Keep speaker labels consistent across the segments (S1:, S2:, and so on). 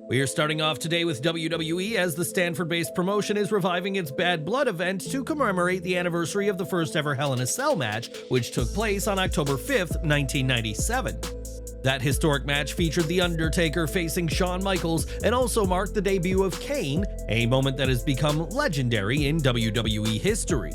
S1: We are starting off today with WWE as the Stanford-based promotion is reviving its Bad Blood event to commemorate the anniversary of the first ever Hell in a Cell match, which took place on October 5th, 1997. That historic match featured The Undertaker facing Shawn Michaels and also marked the debut of Kane, a moment that has become legendary in WWE history.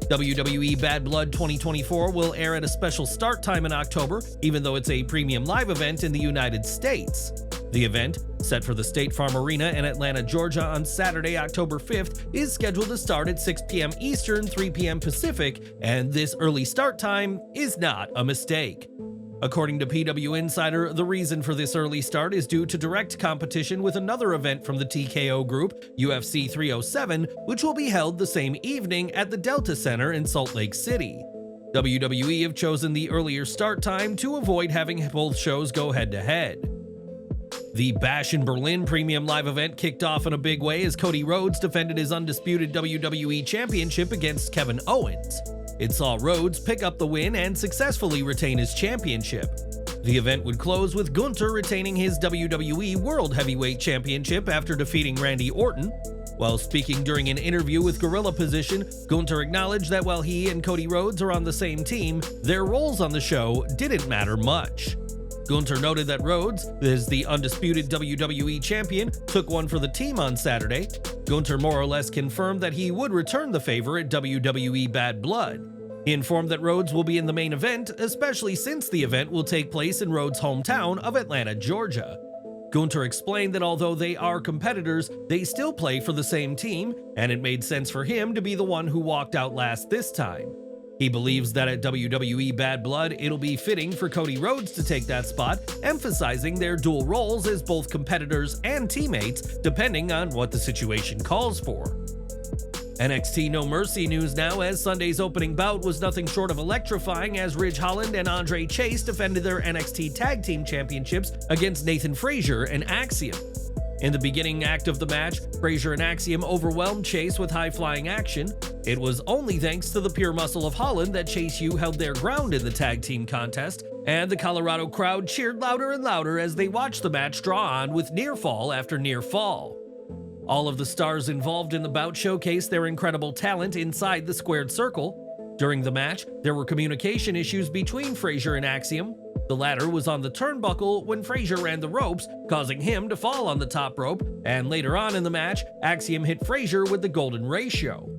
S1: WWE Bad Blood 2024 will air at a special start time in October, even though it's a premium live event in the United States. The event, set for the State Farm Arena in Atlanta, Georgia on Saturday, October 5th, is scheduled to start at 6 p.m. Eastern, 3 p.m. Pacific, and this early start time is not a mistake. According to PW Insider, the reason for this early start is due to direct competition with another event from the TKO group, UFC 307, which will be held the same evening at the Delta Center in Salt Lake City. WWE have chosen the earlier start time to avoid having both shows go head-to-head. The Bash in Berlin premium live event kicked off in a big way as Cody Rhodes defended his undisputed WWE Championship against Kevin Owens. It saw Rhodes pick up the win and successfully retain his championship. The event would close with Gunther retaining his WWE World Heavyweight Championship after defeating Randy Orton. While speaking during an interview with Gorilla Position, Gunther acknowledged that while he and Cody Rhodes are on the same team, their roles on the show didn't matter much. Gunther noted that Rhodes, as the undisputed WWE champion, took one for the team on Saturday. Gunther more or less confirmed that he would return the favor at WWE Bad Blood. He informed that Rhodes will be in the main event, especially since the event will take place in Rhodes' hometown of Atlanta, Georgia. Gunther explained that although they are competitors, they still play for the same team, and it made sense for him to be the one who walked out last this time. He believes that at WWE Bad Blood, it'll be fitting for Cody Rhodes to take that spot, emphasizing their dual roles as both competitors and teammates, depending on what the situation calls for. NXT No Mercy news now, as Sunday's opening bout was nothing short of electrifying as Holland and Andre Chase defended their NXT Tag Team Championships against Nathan Frazier and Axiom. In the beginning act of the match, Frazier and Axiom overwhelmed Chase with high-flying action. It was only thanks to the pure muscle of Holland that Chase U held their ground in the tag team contest, and the Colorado crowd cheered louder and louder as they watched the match draw on with near fall after near fall. All of the stars involved in the bout showcased their incredible talent inside the squared circle. During the match, there were communication issues between Frazier and Axiom. The latter was on the turnbuckle when Frazier ran the ropes, causing him to fall on the top rope, and later on in the match, Axiom hit Frazier with the golden ratio.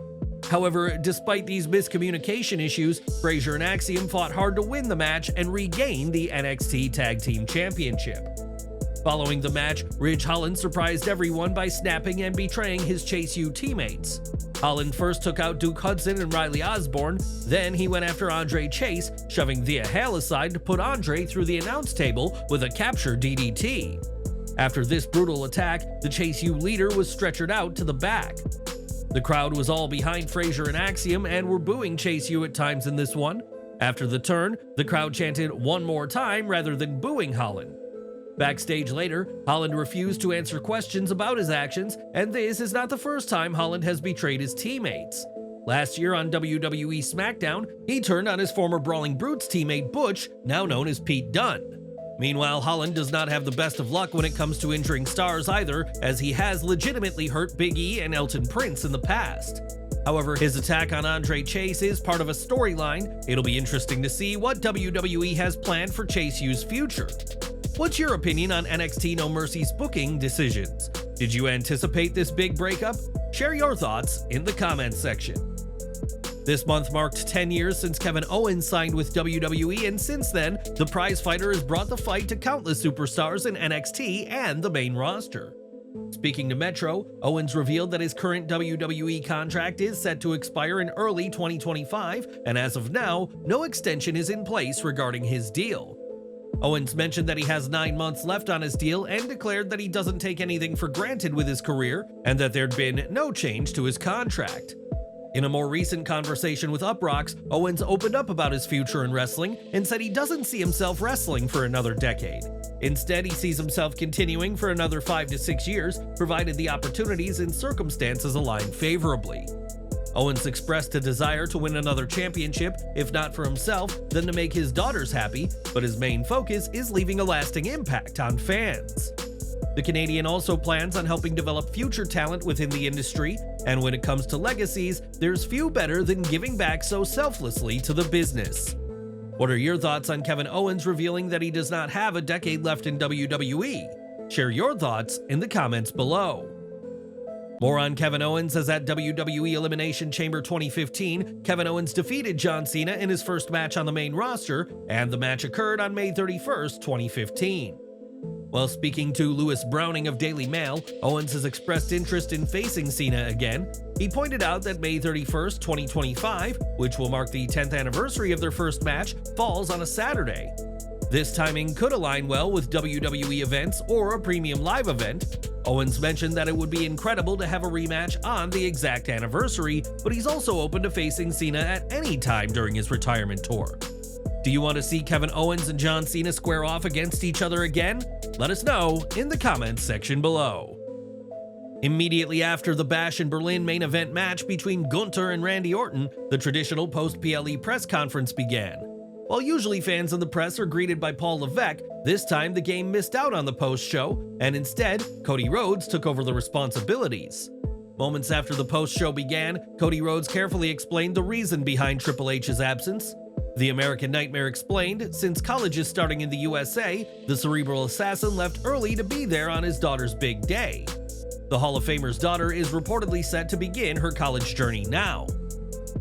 S1: However, despite these miscommunication issues, Frazier and Axiom fought hard to win the match and regain the NXT Tag Team Championship. Following the match, Holland surprised everyone by snapping and betraying his Chase U teammates. Holland first took out Duke Hudson and Riley Osborne, then he went after Andre Chase, shoving Thea Hale aside to put Andre through the announce table with a capture DDT. After this brutal attack, the Chase U leader was stretchered out to the back. The crowd was all behind Frazier and Axiom and were booing Chase U at times in this one. After the turn, the crowd chanted "one more time" rather than booing Holland. Backstage later, Holland refused to answer questions about his actions, and this is not the first time Holland has betrayed his teammates. Last year on WWE SmackDown, he turned on his former Brawling Brutes teammate Butch, now known as Pete Dunne. Meanwhile, Holland does not have the best of luck when it comes to injuring stars either, as he has legitimately hurt Big E and Elton Prince in the past. However, his attack on Andre Chase is part of a storyline. It'll be interesting to see what WWE has planned for Chase U's future. What's your opinion on NXT No Mercy's booking decisions? Did you anticipate this big breakup? Share your thoughts in the comments section. This month marked 10 years since Kevin Owens signed with WWE, and since then, the prizefighter has brought the fight to countless superstars in NXT and the main roster. Speaking to Metro, Owens revealed that his current WWE contract is set to expire in early 2025, and as of now, no extension is in place regarding his deal. Owens mentioned that he has 9 months left on his deal and declared that he doesn't take anything for granted with his career and that there'd been no change to his contract. In a more recent conversation with Uproxx, Owens opened up about his future in wrestling and said he doesn't see himself wrestling for another decade. Instead, he sees himself continuing for another 5 to 6 years, provided the opportunities and circumstances align favorably. Owens expressed a desire to win another championship, if not for himself, then to make his daughters happy, but his main focus is leaving a lasting impact on fans. The Canadian also plans on helping develop future talent within the industry, and when it comes to legacies, there's few better than giving back so selflessly to the business. What are your thoughts on Kevin Owens revealing that he does not have a decade left in WWE? Share your thoughts in the comments below. More on Kevin Owens, as at WWE Elimination Chamber 2015, Kevin Owens defeated John Cena in his first match on the main roster, and the match occurred on May 31st, 2015. While speaking to Lewis Browning of Daily Mail, Owens has expressed interest in facing Cena again. He pointed out that May 31st, 2025, which will mark the 10th anniversary of their first match, falls on a Saturday. This timing could align well with WWE events or a premium live event. Owens mentioned that it would be incredible to have a rematch on the exact anniversary, but he's also open to facing Cena at any time during his retirement tour. Do you want to see Kevin Owens and John Cena square off against each other again? Let us know in the comments section below. Immediately after the Bash in Berlin main event match between Gunther and Randy Orton, the traditional post-PLE press conference began. While usually fans and the press are greeted by Paul Levesque, this time the game missed out on the post-show, and instead, Cody Rhodes took over the responsibilities. Moments after the post-show began, Cody Rhodes carefully explained the reason behind Triple H's absence. The American Nightmare explained, since college is starting in the USA, the cerebral assassin left early to be there on his daughter's big day. The Hall of Famer's daughter is reportedly set to begin her college journey now.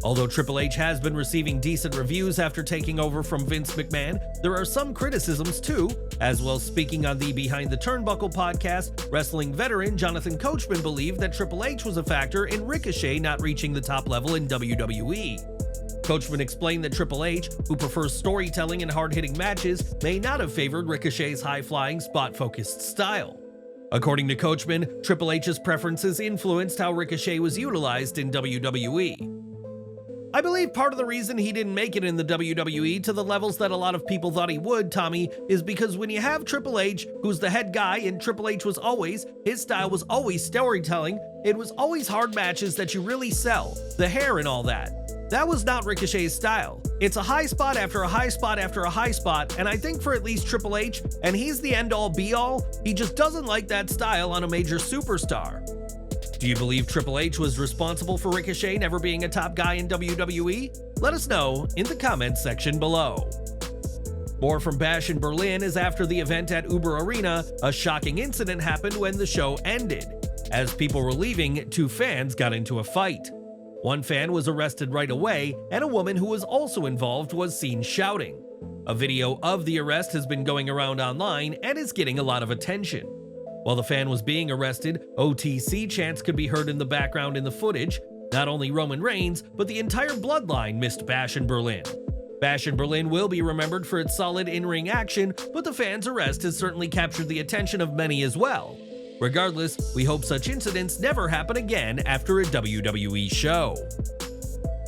S1: Although Triple H has been receiving decent reviews after taking over from Vince McMahon, there are some criticisms too. As well, speaking on the Behind the Turnbuckle podcast, wrestling veteran Jonathan Coachman believed that Triple H was a factor in Ricochet not reaching the top level in WWE. Coachman explained that Triple H, who prefers storytelling and hard-hitting matches, may not have favored Ricochet's high-flying, spot-focused style. According to Coachman, Triple H's preferences influenced how Ricochet was utilized in WWE. I believe part of the reason he didn't make it in the WWE to the levels that a lot of people thought he would, Tommy, is because when you have Triple H, who's the head guy, and Triple H was always, his style was always storytelling, it was always hard matches that you really sell, the hair and all that. That was not Ricochet's style. It's a high spot after a high spot after a high spot, and I think for at least Triple H, and he's the end-all be-all, he just doesn't like that style on a major superstar. Do you believe Triple H was responsible for Ricochet never being a top guy in WWE? Let us know in the comments section below. More from Bash in Berlin is after the event at Uber Arena, a shocking incident happened when the show ended. As people were leaving, two fans got into a fight. One fan was arrested right away, and a woman who was also involved was seen shouting. A video of the arrest has been going around online and is getting a lot of attention. While the fan was being arrested, OTC chants could be heard in the background in the footage. Not only Roman Reigns, but the entire bloodline missed Bash in Berlin. Bash in Berlin will be remembered for its solid in-ring action, but the fans' arrest has certainly captured the attention of many as well. Regardless, we hope such incidents never happen again after a WWE show.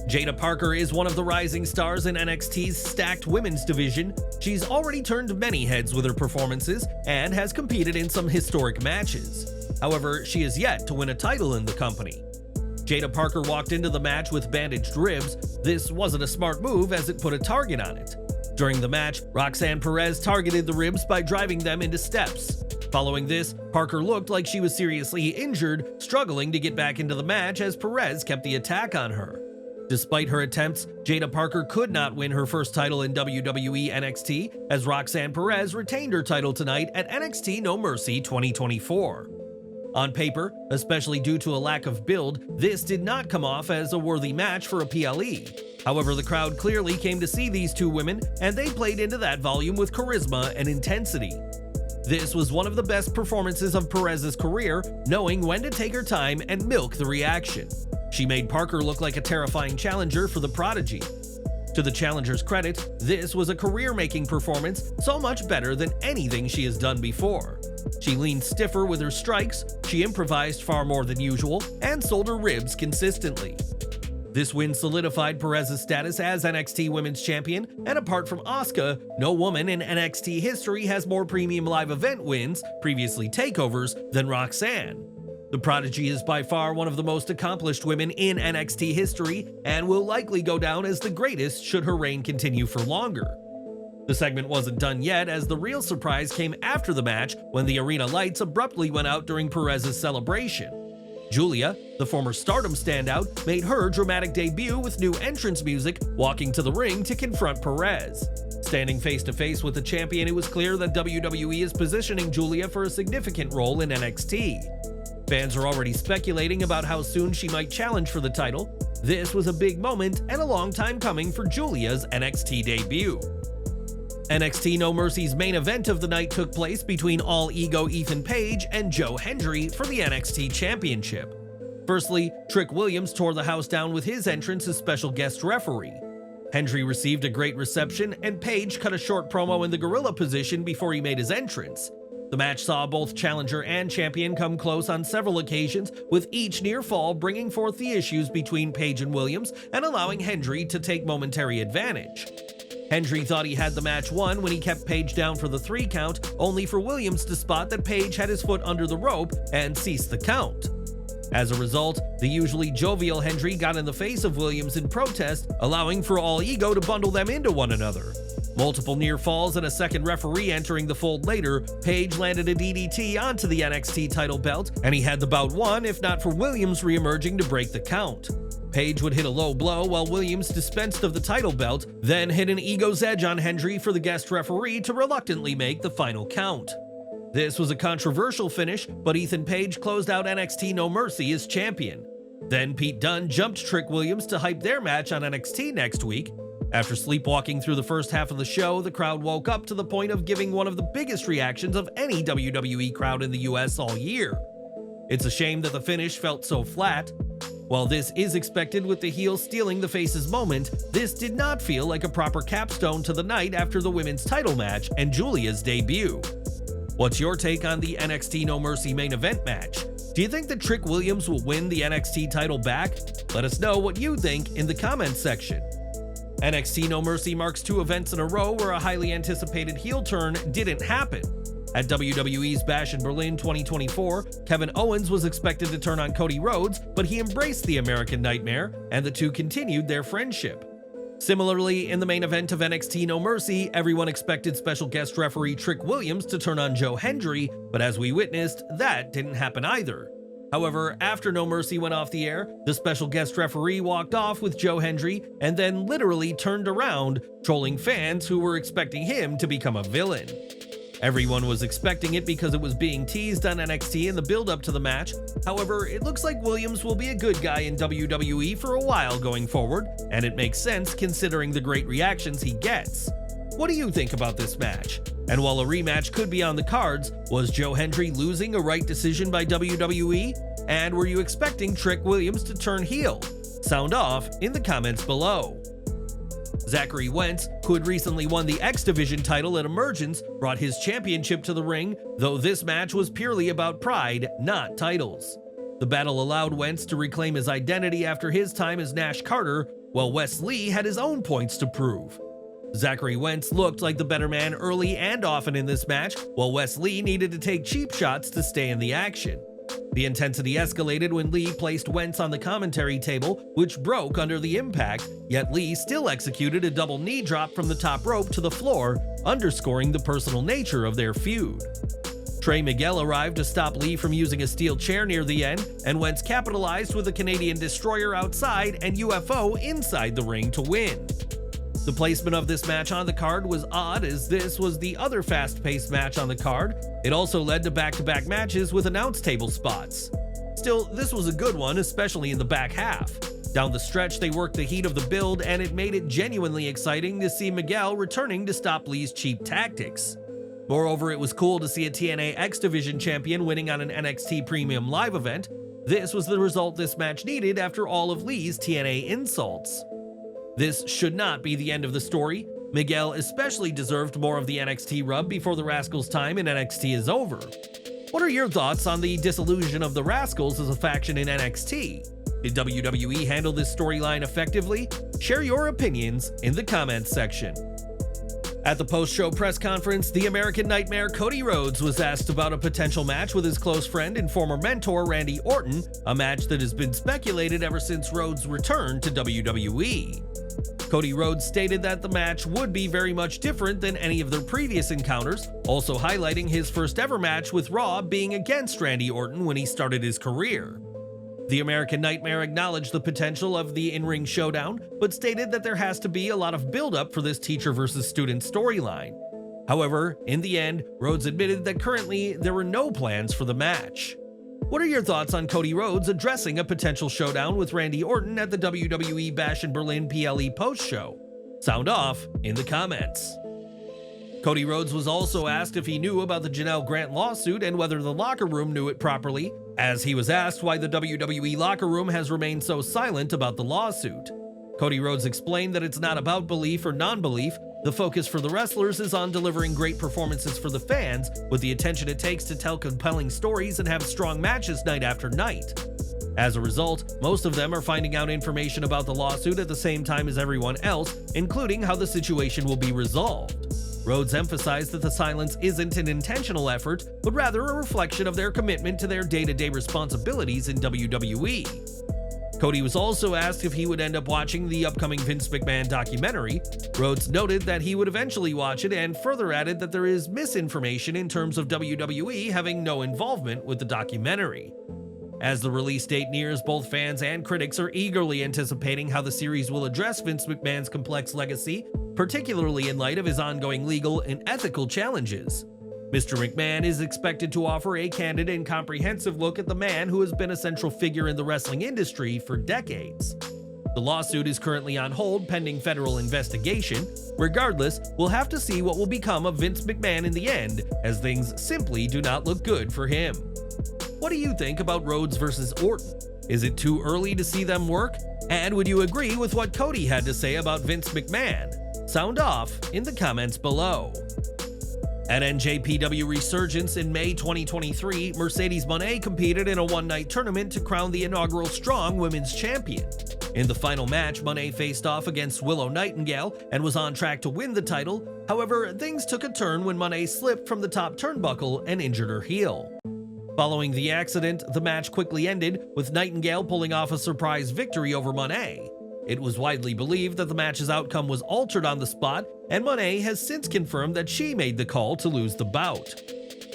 S1: Jaida Parker is one of the rising stars in NXT's stacked women's division. She's already turned many heads with her performances and has competed in some historic matches. However, she is yet to win a title in the company. Jaida Parker walked into the match with bandaged ribs. This wasn't a smart move as it put a target on it. During the match, Roxanne Perez targeted the ribs by driving them into steps. Following this, Parker looked like she was seriously injured, struggling to get back into the match as Perez kept the attack on her. Despite her attempts, Jaida Parker could not win her first title in WWE NXT, as Roxanne Perez retained her title tonight at NXT No Mercy 2024. On paper, especially due to a lack of build, this did not come off as a worthy match for a PLE. However, the crowd clearly came to see these two women, and they played into that volume with charisma and intensity. This was one of the best performances of Perez's career, knowing when to take her time and milk the reaction. She made Parker look like a terrifying challenger for the Prodigy. To the challenger's credit, this was a career-making performance, so much better than anything she has done before. She leaned stiffer with her strikes, she improvised far more than usual, and sold her ribs consistently. This win solidified Perez's status as NXT Women's Champion, and apart from Asuka, no woman in NXT history has more premium live event wins, previously takeovers, than Roxanne. The Prodigy is by far one of the most accomplished women in NXT history and will likely go down as the greatest should her reign continue for longer. The segment wasn't done yet, as the real surprise came after the match when the arena lights abruptly went out during Perez's celebration. Giulia, the former Stardom standout, made her dramatic debut with new entrance music, walking to the ring to confront Perez. Standing face to face with the champion, it was clear that WWE is positioning Giulia for a significant role in NXT. Fans are already speculating about how soon she might challenge for the title. This was a big moment and a long time coming for Giulia's NXT debut. NXT No Mercy's main event of the night took place between All Ego Ethan Page and Hendry for the NXT Championship. Firstly, Trick Williams tore the house down with his entrance as special guest referee. Hendry received a great reception, and Page cut a short promo in the gorilla position before he made his entrance. The match saw both challenger and champion come close on several occasions, with each near fall bringing forth the issues between Page and Williams and allowing Hendry to take momentary advantage. Hendry thought he had the match won when he kept Page down for the 3 count, only for Williams to spot that Page had his foot under the rope and cease the count. As a result, the usually jovial Hendry got in the face of Williams in protest, allowing for All Ego to bundle them into one another. Multiple near falls and a second referee entering the fold later, Page landed a DDT onto the NXT title belt, and he had the bout won if not for Williams re-emerging to break the count. Page would hit a low blow while Williams dispensed of the title belt, then hit an Ego's Edge on Hendry for the guest referee to reluctantly make the final count. This was a controversial finish, but Ethan Page closed out NXT No Mercy as champion. Then Pete Dunne jumped Trick Williams to hype their match on NXT next week. After sleepwalking through the first half of the show, the crowd woke up to the point of giving one of the biggest reactions of any WWE crowd in the US all year. It's a shame that the finish felt so flat. While this is expected with the heel stealing the face's moment, this did not feel like a proper capstone to the night after the women's title match and Giulia's debut. What's your take on the NXT No Mercy main event match? Do you think that Trick Williams will win the NXT title back? Let us know what you think in the comments section. NXT No Mercy marks 2 events in a row where a highly anticipated heel turn didn't happen. At WWE's Bash in Berlin 2024, Kevin Owens was expected to turn on Cody Rhodes, but he embraced the American Nightmare, and the two continued their friendship. Similarly, in the main event of NXT No Mercy, everyone expected special guest referee Trick Williams to turn on Hendry, but as we witnessed, that didn't happen either. However, after No Mercy went off the air, the special guest referee walked off with Hendry and then literally turned around, trolling fans who were expecting him to become a villain. Everyone was expecting it because it was being teased on NXT in the build-up to the match. However, it looks like Williams will be a good guy in WWE for a while going forward, and it makes sense considering the great reactions he gets. What do you think about this match? And while a rematch could be on the cards, was Hendry losing a right decision by WWE? And were you expecting Trick Williams to turn heel? Sound off in the comments below. Zachary Wentz, who had recently won the X Division title at Emergence, brought his championship to the ring, though this match was purely about pride, not titles. The battle allowed Wentz to reclaim his identity after his time as Nash Carter, while Wes Lee had his own points to prove. Zachary Wentz looked like the better man early and often in this match, while Wes Lee needed to take cheap shots to stay in the action. The intensity escalated when Lee placed Wentz on the commentary table, which broke under the impact, yet Lee still executed a double knee drop from the top rope to the floor, underscoring the personal nature of their feud. Trey Miguel arrived to stop Lee from using a steel chair near the end, and Wentz capitalized with a Canadian Destroyer outside and UFO inside the ring to win. The placement of this match on the card was odd, as this was the other fast-paced match on the card. It also led to back-to-back matches with announce table spots. Still, this was a good one, especially in the back half. Down the stretch, they worked the heat of the build, and it made it genuinely exciting to see Miguel returning to stop Lee's cheap tactics. Moreover, it was cool to see a TNA X Division champion winning on an NXT Premium Live event. This was the result this match needed after all of Lee's TNA insults. This should not be the end of the story. Miguel especially deserved more of the NXT rub before the Rascals' time in NXT is over. What are your thoughts on the disillusion of the Rascals as a faction in NXT? Did WWE handle this storyline effectively? Share your opinions in the comments section. At the post-show press conference, the American Nightmare Cody Rhodes was asked about a potential match with his close friend and former mentor Randy Orton, a match that has been speculated ever since Rhodes returned to WWE. Cody Rhodes stated that the match would be very much different than any of their previous encounters, also highlighting his first ever match with Raw being against Randy Orton when he started his career. The American Nightmare acknowledged the potential of the in-ring showdown, but stated that there has to be a lot of build-up for this teacher versus student storyline. However, in the end, Rhodes admitted that currently there were no plans for the match. What are your thoughts on Cody Rhodes addressing a potential showdown with Randy Orton at the WWE Bash in Berlin PLE post-show? Sound off in the comments. Cody Rhodes was also asked if he knew about the Janel Grant lawsuit and whether the locker room knew it properly, as he was asked why the WWE locker room has remained so silent about the lawsuit. Cody Rhodes explained that it's not about belief or non-belief. The focus for the wrestlers is on delivering great performances for the fans, with the attention it takes to tell compelling stories and have strong matches night after night. As a result, most of them are finding out information about the lawsuit at the same time as everyone else, including how the situation will be resolved. Rhodes emphasized that the silence isn't an intentional effort, but rather a reflection of their commitment to their day-to-day responsibilities in WWE. Cody was also asked if he would end up watching the upcoming Vince McMahon documentary. Rhodes noted that he would eventually watch it and further added that there is misinformation in terms of WWE having no involvement with the documentary. As the release date nears, both fans and critics are eagerly anticipating how the series will address Vince McMahon's complex legacy, particularly in light of his ongoing legal and ethical challenges. Mr. McMahon is expected to offer a candid and comprehensive look at the man who has been a central figure in the wrestling industry for decades. The lawsuit is currently on hold pending federal investigation. Regardless, we'll have to see what will become of Vince McMahon in the end, as things simply do not look good for him. What do you think about Rhodes versus Orton? Is it too early to see them work? And would you agree with what Cody had to say about Vince McMahon? Sound off in the comments below. At NJPW Resurgence in May 2023, Mercedes Mone competed in a one-night tournament to crown the inaugural Strong Women's Champion. In the final match, Mone faced off against Willow Nightingale and was on track to win the title. However, things took a turn when Mone slipped from the top turnbuckle and injured her heel. Following the accident, the match quickly ended, with Nightingale pulling off a surprise victory over Mone. It was widely believed that the match's outcome was altered on the spot, and Mone has since confirmed that she made the call to lose the bout.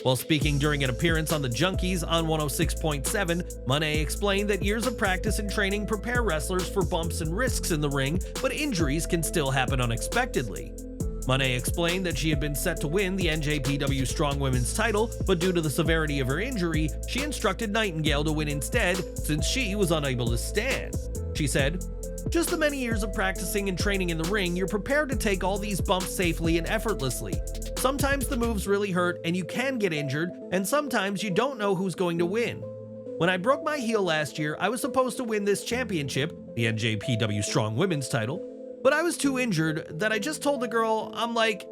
S1: While speaking during an appearance on the Junkies on 106.7, Mone explained that years of practice and training prepare wrestlers for bumps and risks in the ring, but injuries can still happen unexpectedly. Mone explained that she had been set to win the NJPW Strong Women's title, but due to the severity of her injury, she instructed Nightingale to win instead since she was unable to stand. She said, "Just the many years of practicing and training in the ring, you're prepared to take all these bumps safely and effortlessly. Sometimes the moves really hurt and you can get injured, and sometimes you don't know who's going to win. When I broke my heel last year, I was supposed to win this championship, the NJPW Strong Women's title, but I was too injured that I just told the girl, I'm like,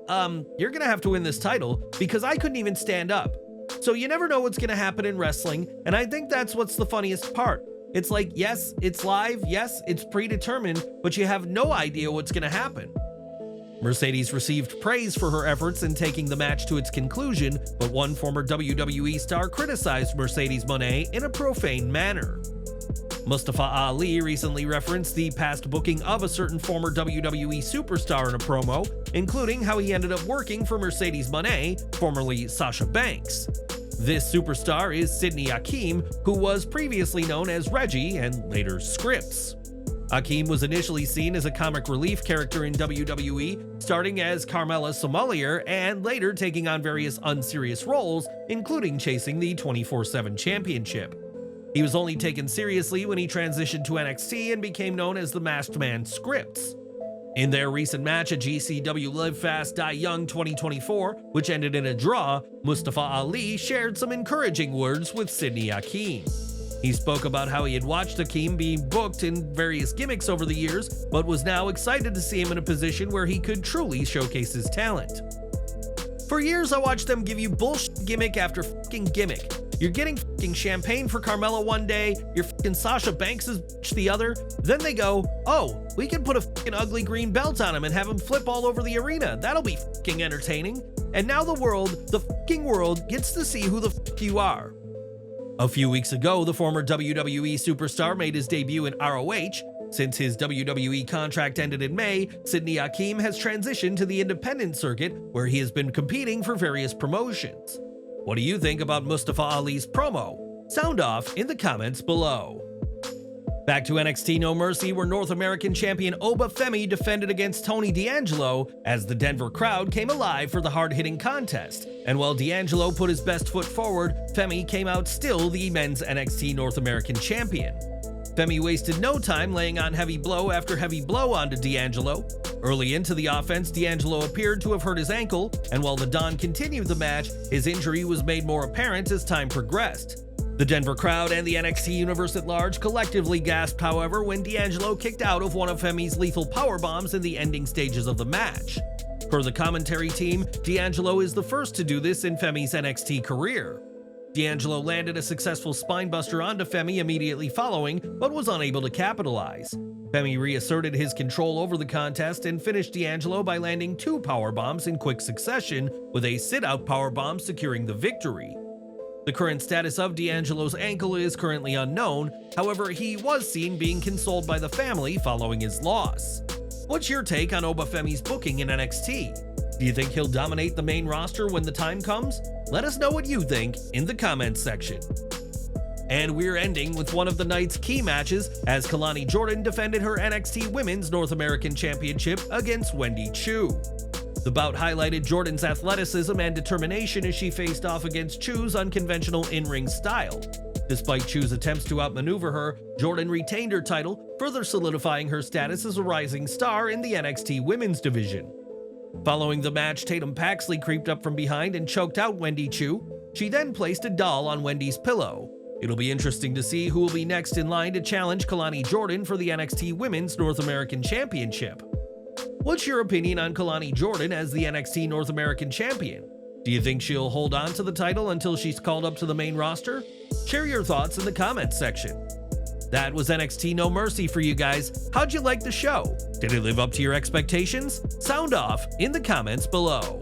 S1: you're gonna have to win this title, because I couldn't even stand up. So you never know what's gonna happen in wrestling, and I think that's what's the funniest part. It's like, yes, it's live, yes, it's predetermined, but you have no idea what's gonna happen." Mercedes received praise for her efforts in taking the match to its conclusion, but one former WWE star criticized Mercedes Mone in a profane manner. Mustafa Ali recently referenced the past booking of a certain former WWE superstar in a promo, including how he ended up working for Mercedes Mone, formerly Sasha Banks. This superstar is Sydney Akeem, who was previously known as Reggie and later Scripps. Akeem was initially seen as a comic relief character in WWE, starting as Carmella Sommelier and later taking on various unserious roles, including chasing the 24/7 championship. He was only taken seriously when he transitioned to NXT and became known as the Masked Man Scripps. In their recent match at GCW Live Fast Die Young 2024, which ended in a draw, Mustafa Ali shared some encouraging words with Sydney Akeem. He spoke about how he had watched Akeem being booked in various gimmicks over the years, but was now excited to see him in a position where he could truly showcase his talent. "For years I watched them give you bullshit gimmick after fucking gimmick. You're getting fucking champagne for Carmella one day, you're fucking Sasha Banks' bitch the other, then they go, oh, we can put a fucking ugly green belt on him and have him flip all over the arena, that'll be fucking entertaining. And now the fucking world gets to see who the fuck you are." A few weeks ago, the former WWE superstar made his debut in ROH. Since his WWE contract ended in May, Sidney Hakim has transitioned to the independent circuit, where he has been competing for various promotions. What do you think about Mustafa Ali's promo? Sound off in the comments below. Back to NXT No Mercy, where North American champion Oba Femi defended against Tony D'Angelo as the Denver crowd came alive for the hard-hitting contest. And while D'Angelo put his best foot forward, Femi came out still the men's NXT North American champion. Femi wasted no time laying on heavy blow after heavy blow onto D'Angelo. Early into the offense, D'Angelo appeared to have hurt his ankle, and while the Don continued the match, his injury was made more apparent as time progressed. The Denver crowd and the NXT universe at large collectively gasped, however, when D'Angelo kicked out of one of Femi's lethal powerbombs in the ending stages of the match. Per the commentary team, D'Angelo is the first to do this in Femi's NXT career. D'Angelo landed a successful spinebuster onto Femi immediately following, but was unable to capitalize. Femi reasserted his control over the contest and finished D'Angelo by landing 2 powerbombs in quick succession, with a sit-out powerbomb securing the victory. The current status of D'Angelo's ankle is currently unknown, however, he was seen being consoled by the family following his loss. What's your take on Oba Femi's booking in NXT? Do you think he'll dominate the main roster when the time comes? Let us know what you think in the comments section. And we're ending with one of the night's key matches as Kelani Jordan defended her NXT Women's North American Championship against Wendy Choo. The bout highlighted Jordan's athleticism and determination as she faced off against Choo's unconventional in-ring style. Despite Choo's attempts to outmaneuver her, Jordan retained her title, further solidifying her status as a rising star in the NXT Women's division. Following the match, Tatum Paxley creeped up from behind and choked out Wendy Choo. She then placed a doll on Wendy's pillow. It'll be interesting to see who will be next in line to challenge Kelani Jordan for the NXT Women's North American Championship. What's your opinion on Kelani Jordan as the NXT North American Champion? Do you think she'll hold on to the title until she's called up to the main roster? Share your thoughts in the comments section. That was NXT No Mercy for you guys. How'd you like the show? Did it live up to your expectations? Sound off in the comments below.